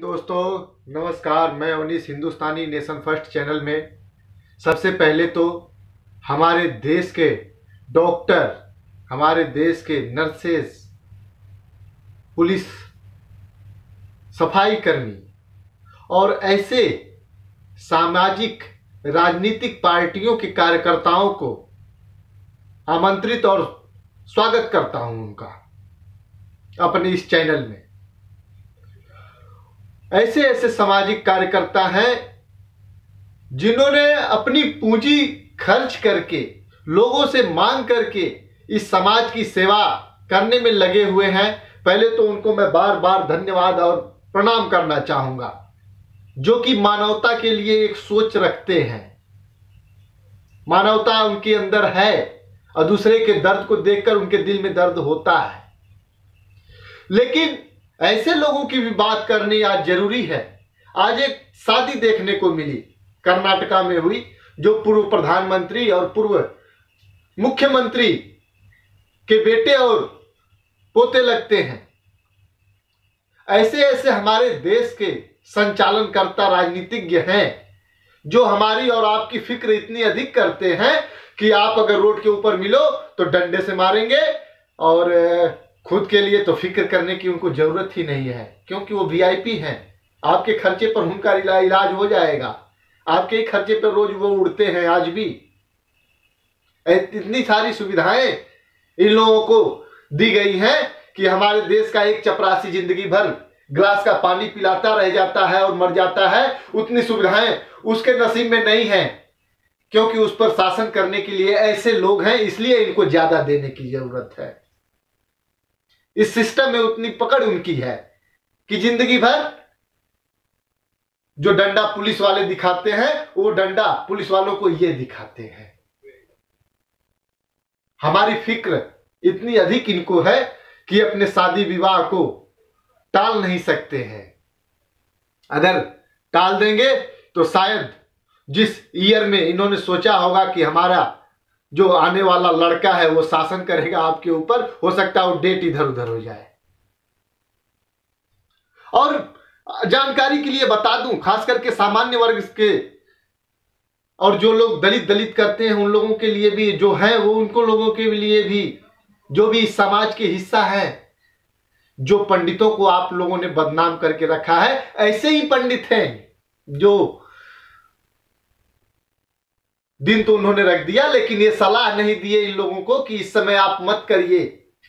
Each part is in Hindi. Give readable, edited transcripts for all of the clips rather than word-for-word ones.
दोस्तों नमस्कार। मैं उनीस हिंदुस्तानी नेशन फर्स्ट चैनल में सबसे पहले तो हमारे देश के डॉक्टर, हमारे देश के नर्सेस, पुलिस, सफाई कर्मी और ऐसे सामाजिक राजनीतिक पार्टियों के कार्यकर्ताओं को आमंत्रित और स्वागत करता हूं उनका अपने इस चैनल में। ऐसे ऐसे सामाजिक कार्यकर्ता हैं जिन्होंने अपनी पूंजी खर्च करके, लोगों से मांग करके इस समाज की सेवा करने में लगे हुए हैं। पहले तो उनको मैं बार बार धन्यवाद और प्रणाम करना चाहूंगा, जो कि मानवता के लिए एक सोच रखते हैं। मानवता उनके अंदर है और दूसरे के दर्द को देखकर उनके दिल में दर्द होता है। लेकिन ऐसे लोगों की भी बात करनी आज जरूरी है। आज एक शादी देखने को मिली, कर्नाटका में हुई, जो पूर्व प्रधानमंत्री और पूर्व मुख्यमंत्री के बेटे और पोते लगते हैं। ऐसे ऐसे हमारे देश के संचालनकर्ता राजनीतिज्ञ हैं जो हमारी और आपकी फिक्र इतनी अधिक करते हैं कि आप अगर रोड के ऊपर मिलो तो डंडे से मारेंगे और खुद के लिए तो फिक्र करने की उनको जरूरत ही नहीं है, क्योंकि वो वीआईपी हैं। आपके खर्चे पर उनका इलाज हो जाएगा, आपके ही खर्चे पर रोज वो उड़ते हैं। आज भी इतनी सारी सुविधाएं इन लोगों को दी गई हैं कि हमारे देश का एक चपरासी जिंदगी भर गिलास का पानी पिलाता रह जाता है और मर जाता है। उतनी सुविधाएं उसके नसीब में नहीं है, क्योंकि उस पर शासन करने के लिए ऐसे लोग हैं, इसलिए इनको ज्यादा देने की जरूरत है। इस सिस्टम में उतनी पकड़ उनकी है कि जिंदगी भर जो डंडा पुलिस वाले दिखाते हैं वो डंडा पुलिस वालों को ये दिखाते हैं। हमारी फिक्र इतनी अधिक इनको है कि अपने शादी विवाह को टाल नहीं सकते हैं। अगर टाल देंगे तो शायद जिस ईयर में इन्होंने सोचा होगा कि हमारा जो आने वाला लड़का है वो शासन करेगा आपके ऊपर, हो सकता है वो डेट इधर उधर हो जाए। और जानकारी के लिए बता दूं, खास करके सामान्य वर्ग के और जो लोग दलित करते हैं उन लोगों के लिए भी जो है वो, उनको लोगों के लिए भी जो भी इस समाज के हिस्सा है, जो पंडितों को आप लोगों ने बदनाम करके रखा है, ऐसे ही पंडित हैं जो दिन तो उन्होंने रख दिया, लेकिन ये सलाह नहीं दिए इन लोगों को कि इस समय आप मत करिए,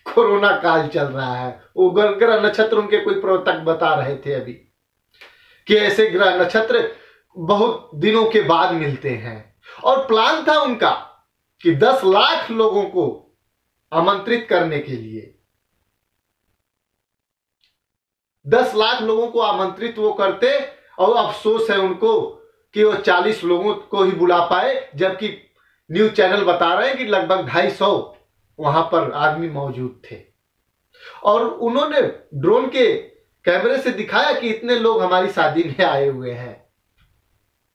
कोरोना काल चल रहा है। वो ग्रह नक्षत्र उनके कोई प्रवर्तक बता रहे थे अभी कि ऐसे ग्रह नक्षत्र बहुत दिनों के बाद मिलते हैं। और प्लान था उनका कि 10 लाख लोगों को आमंत्रित करने के लिए, 10 लाख लोगों को आमंत्रित वो करते, और अफसोस है उनको कि वो 40 लोगों को ही बुला पाए, जबकि न्यूज चैनल बता रहे हैं कि लगभग 250 वहां पर आदमी मौजूद थे। और उन्होंने ड्रोन के कैमरे से दिखाया कि इतने लोग हमारी शादी में आए हुए हैं।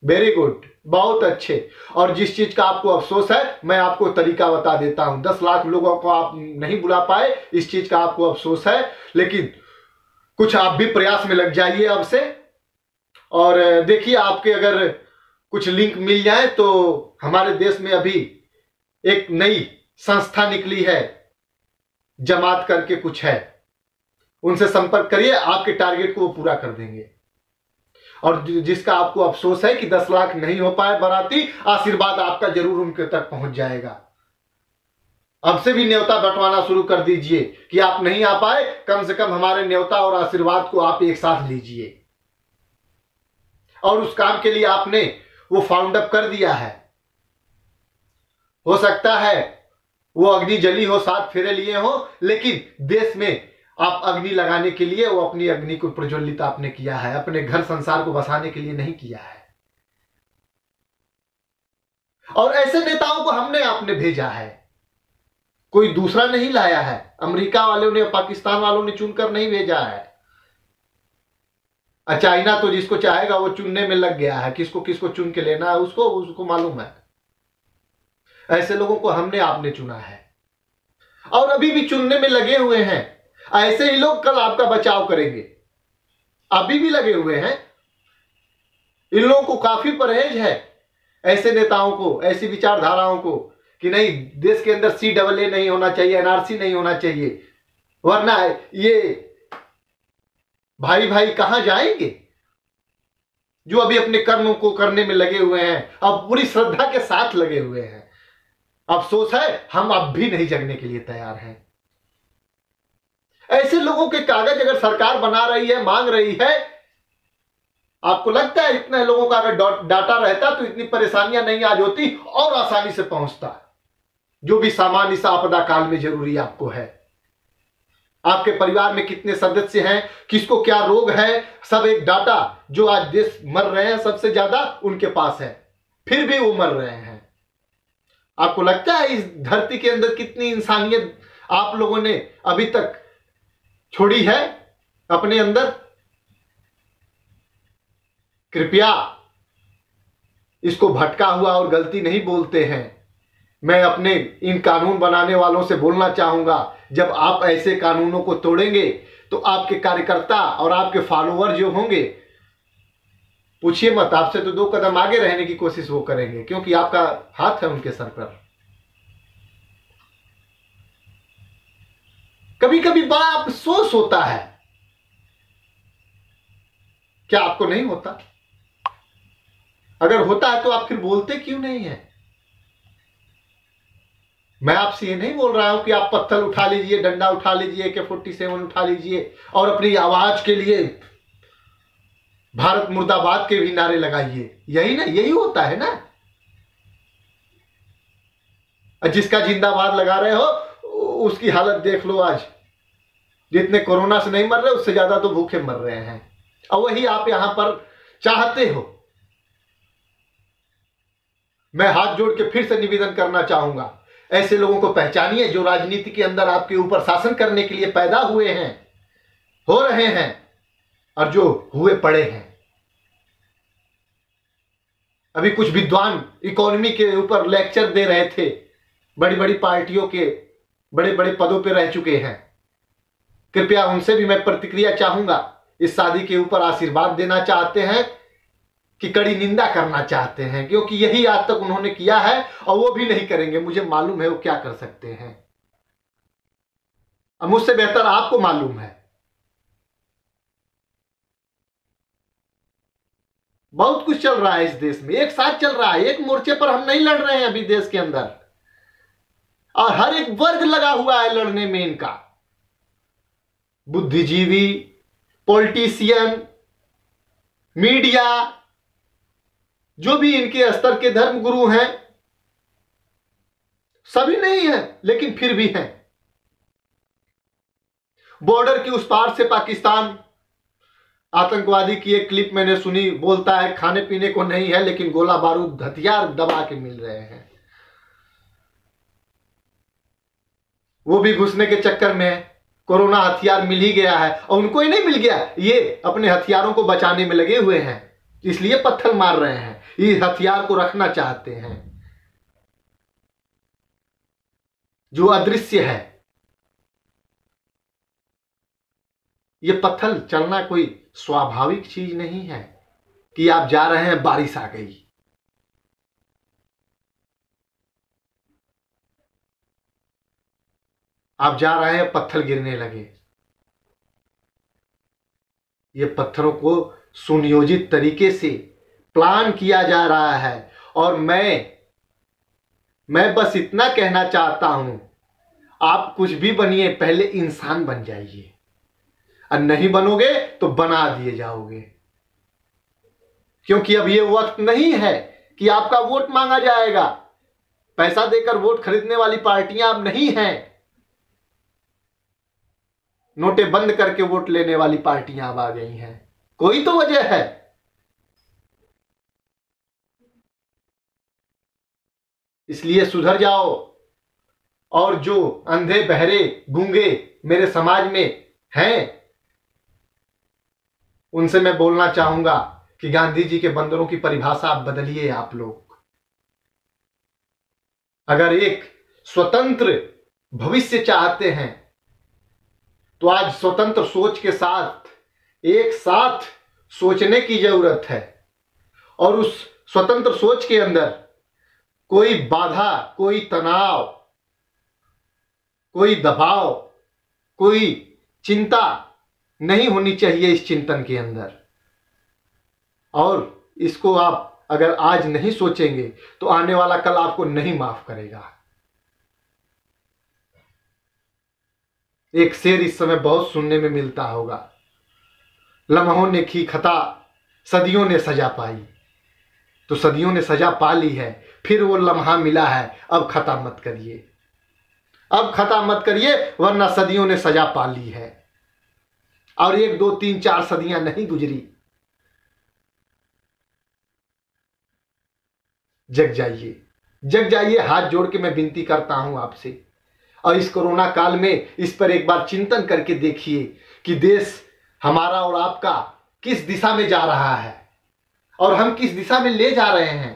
वेरी गुड, बहुत अच्छे। और जिस चीज का आपको अफसोस है, मैं आपको तरीका बता देता हूं। 10 लाख लोगों को आप नहीं बुला पाए, इस चीज का आपको अफसोस है, लेकिन कुछ आप भी प्रयास में लग जाइए अब से। और देखिए, आपके अगर कुछ लिंक मिल जाए तो हमारे देश में अभी एक नई संस्था निकली है, जमात करके कुछ है, उनसे संपर्क करिए, आपके टारगेट को वो पूरा कर देंगे। और जिसका आपको अफसोस है कि 10 लाख नहीं हो पाए बाराती, आशीर्वाद आपका जरूर उनके तक पहुंच जाएगा। अब से भी न्योता बंटवाना शुरू कर दीजिए कि आप नहीं आ पाए, कम से कम हमारे न्योता और आशीर्वाद को आप एक साथ लीजिए। और उस काम के लिए आपने वो फाउंड अप कर दिया है। हो सकता है वो अग्नि जली हो, 7 फेरे लिए हो, लेकिन देश में आप अग्नि लगाने के लिए वो अपनी अग्नि को प्रज्वलित आपने किया है, अपने घर संसार को बसाने के लिए नहीं किया है। और ऐसे नेताओं को हमने आपने भेजा है, कोई दूसरा नहीं लाया है। अमेरिका वालों ने, पाकिस्तान वालों ने चुनकर नहीं भेजा है। चाइना तो जिसको चाहेगा वो चुनने में लग गया है, किसको किसको चुन के लेना है उसको मालूम है। ऐसे लोगों को हमने आपने चुना है और अभी भी चुनने में लगे हुए हैं। ऐसे ही लोग कल आपका बचाव करेंगे। अभी भी लगे हुए हैं। इन लोगों को काफी परहेज है, ऐसे नेताओं को, ऐसी विचारधाराओं को, कि नहीं देश के अंदर CAA नहीं होना चाहिए, NRC नहीं होना चाहिए, वरना ये भाई भाई कहां जाएंगे। जो अभी अपने कर्मों को करने में लगे हुए हैं, अब पूरी श्रद्धा के साथ लगे हुए हैं। अफसोस है हम अब भी नहीं जगने के लिए तैयार हैं। ऐसे लोगों के कागज अगर सरकार बना रही है, मांग रही है, आपको लगता है इतने लोगों का अगर डाटा रहता तो इतनी परेशानियां नहीं आज होती और आसानी से पहुंचता। जो भी सामान इस आपदा काल में जरूरी आपको है। आपके परिवार में कितने सदस्य हैं, किसको क्या रोग है, सब एक डाटा, जो आज देश मर रहे हैं सबसे ज्यादा उनके पास है, फिर भी वो मर रहे हैं। आपको लगता है इस धरती के अंदर कितनी इंसानियत आप लोगों ने अभी तक छोड़ी है अपने अंदर? कृपया इसको भटका हुआ और गलती नहीं बोलते हैं। मैं अपने इन कानून बनाने वालों से बोलना चाहूंगा, जब आप ऐसे कानूनों को तोड़ेंगे तो आपके कार्यकर्ता और आपके फॉलोअर जो होंगे, पूछिए मत, आपसे तो 2 कदम आगे रहने की कोशिश वो करेंगे, क्योंकि आपका हाथ है उनके सर पर। कभी कभी बड़ा अफसोस होता है, क्या आपको नहीं होता? अगर होता है तो आप फिर बोलते क्यों नहीं है? मैं आपसे ये नहीं बोल रहा हूं कि आप पत्थर उठा लीजिए, डंडा उठा लीजिए, AK-47 उठा लीजिए और अपनी आवाज के लिए भारत मुर्दाबाद के भी नारे लगाइए। यही ना, यही होता है ना। जिसका जिंदाबाद लगा रहे हो उसकी हालत देख लो आज। जितने कोरोना से नहीं मर रहे उससे ज्यादा तो भूखे मर रहे हैं, और वही आप यहां पर चाहते हो। मैं हाथ जोड़ के फिर से निवेदन करना चाहूंगा, ऐसे लोगों को पहचानिए जो राजनीति के अंदर आपके ऊपर शासन करने के लिए पैदा हुए हैं, हो रहे हैं और जो हुए पड़े हैं। अभी कुछ विद्वान इकोनॉमी के ऊपर लेक्चर दे रहे थे, बड़ी बड़ी पार्टियों के बड़े बड़े पदों पर रह चुके हैं। कृपया उनसे भी मैं प्रतिक्रिया चाहूंगा। इस शादी के ऊपर आशीर्वाद देना चाहते हैं कि कड़ी निंदा करना चाहते हैं, क्योंकि यही आज तक उन्होंने किया है और वो भी नहीं करेंगे। मुझे मालूम है वो क्या कर सकते हैं, अब मुझसे बेहतर आपको मालूम है। बहुत कुछ चल रहा है इस देश में, एक साथ चल रहा है, एक मोर्चे पर हम नहीं लड़ रहे हैं अभी देश के अंदर, और हर एक वर्ग लगा हुआ है लड़ने में इनका। बुद्धिजीवी, पॉलिटिशियन, मीडिया, जो भी इनके स्तर के धर्म गुरु हैं, सभी नहीं है लेकिन फिर भी हैं। बॉर्डर के उस पार से पाकिस्तान आतंकवादी की एक क्लिप मैंने सुनी, बोलता है खाने पीने को नहीं है लेकिन गोला बारूद हथियार दबा के मिल रहे हैं। वो भी घुसने के चक्कर में कोरोना हथियार मिल ही गया है, और उनको ही नहीं मिल गया, ये अपने हथियारों को बचाने में लगे हुए हैं, इसलिए पत्थर मार रहे हैं, इस हथियार को रखना चाहते हैं जो अदृश्य है। ये पत्थर चलना कोई स्वाभाविक चीज नहीं है कि आप जा रहे हैं बारिश आ गई। आप जा रहे हैं पत्थर गिरने लगे। ये पत्थरों को सुनियोजित तरीके से प्लान किया जा रहा है, और मैं बस इतना कहना चाहता हूं, आप कुछ भी बनिए, पहले इंसान बन जाइए, और नहीं बनोगे तो बना दिए जाओगे। क्योंकि अब ये वक्त नहीं है कि आपका वोट मांगा जाएगा। पैसा देकर वोट खरीदने वाली पार्टियां अब नहीं हैं। नोटें बंद करके वोट लेने वाली पार्टियां अब आ गई हैं। कोई तो वजह है। इसलिए सुधर जाओ, और जो अंधे, बहरे, गूंगे मेरे समाज में हैं, उनसे मैं बोलना चाहूंगा कि गांधी जी के बंदरों की परिभाषा आप बदलिए। आप लोग अगर एक स्वतंत्र भविष्य चाहते हैं तो आज स्वतंत्र सोच के साथ एक साथ सोचने की जरूरत है और उस स्वतंत्र सोच के अंदर कोई बाधा, कोई तनाव, कोई दबाव, कोई चिंता नहीं होनी चाहिए इस चिंतन के अंदर। और इसको आप अगर आज नहीं सोचेंगे तो आने वाला कल आपको नहीं माफ करेगा। एक शेर इस समय बहुत सुनने में मिलता होगा, लम्हों ने की खता सदियों ने सजा पाई। तो सदियों ने सजा पा ली है, फिर वो लम्हा मिला है, अब खता मत करिए, अब खता मत करिए, वरना सदियों ने सजा पा ली है। और 1 2 3 4 सदियां नहीं गुजरी। जग जाइए, जग जाइए, हाथ जोड़ के मैं विनती करता हूं आपसे। और इस कोरोना काल में इस पर एक बार चिंतन करके देखिए कि देश हमारा और आपका किस दिशा में जा रहा है और हम किस दिशा में ले जा रहे हैं।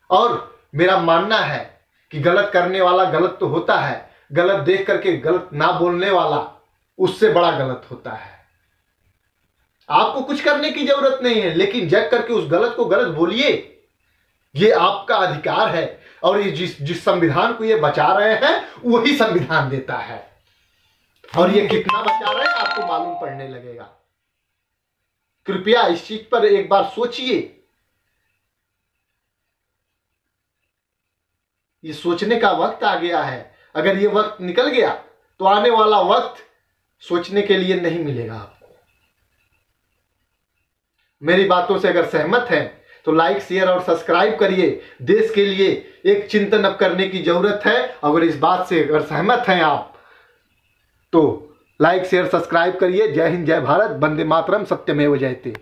और मेरा मानना है कि गलत करने वाला गलत तो होता है, गलत देख करके गलत ना बोलने वाला उससे बड़ा गलत होता है। आपको कुछ करने की जरूरत नहीं है, लेकिन जग करके उस गलत को गलत बोलिए, ये आपका अधिकार है। और ये जिस संविधान को ये बचा रहे हैं वही संविधान देता है। और ये कितना बचा रहे हैं आपको मालूम पड़ने लगेगा। कृपया इस चीज पर एक बार सोचिए। ये सोचने का वक्त आ गया है। अगर ये वक्त निकल गया तो आने वाला वक्त सोचने के लिए नहीं मिलेगा आपको। मेरी बातों से अगर सहमत हैं तो लाइक, शेयर और सब्सक्राइब करिए। देश के लिए एक चिंतन अब करने की जरूरत है। अगर इस बात से अगर सहमत हैं आप तो लाइक, शेयर, सब्सक्राइब करिए। जय हिंद, जय भारत, वंदे मातरम, सत्यमेव जयते।